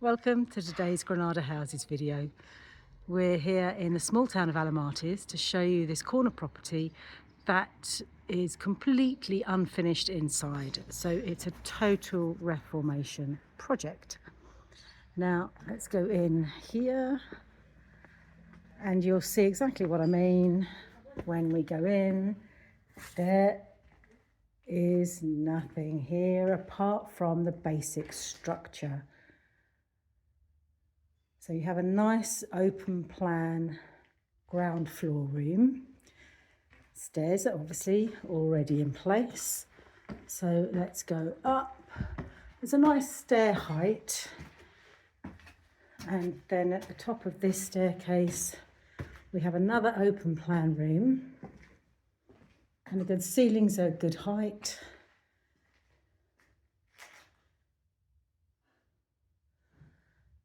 Welcome to today's Granada Houses video. We're here in the small town of Alomartes to show you this corner property that is completely unfinished inside. So it's a total reformation project. Now let's go in here and you'll see exactly what I mean when we go in. There is nothing here apart from the basic structure. So you have a nice open plan ground floor room. Stairs are obviously already in place. So let's go up. There's a nice stair height. And then at the top of this staircase, we have another open plan room. And again, ceilings are a good height.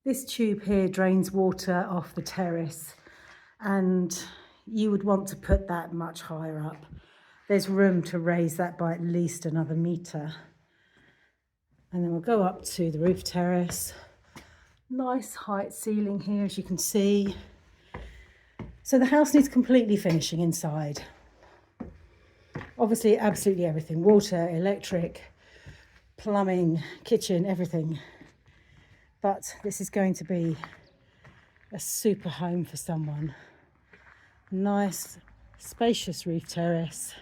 This tube here drains water off the terrace and you would want to put that much higher up. There's room to raise that by at least another metre. And then we'll go up to the roof terrace. Nice height ceiling here, as you can see. So the house needs completely finishing inside. Obviously, absolutely everything. Water, electric, plumbing, kitchen, everything. But this is going to be a super home for someone. Nice, spacious roof terrace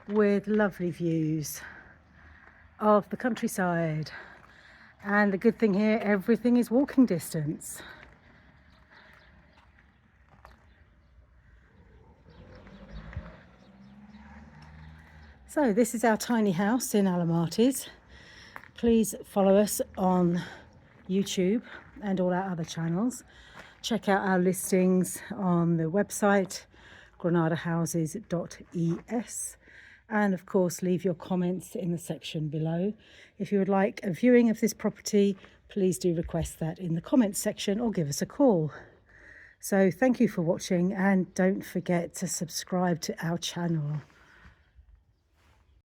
with lovely views of the countryside. And the good thing here, everything is walking distance. So this is our tiny house in Alomartes. Please follow us on YouTube and all our other channels. Check out our listings on the website granadahouses.es, and of course leave your comments in the section below. If you would like a viewing of this property, please do request that in the comments section or give us a call. So thank you for watching and don't forget to subscribe to our channel.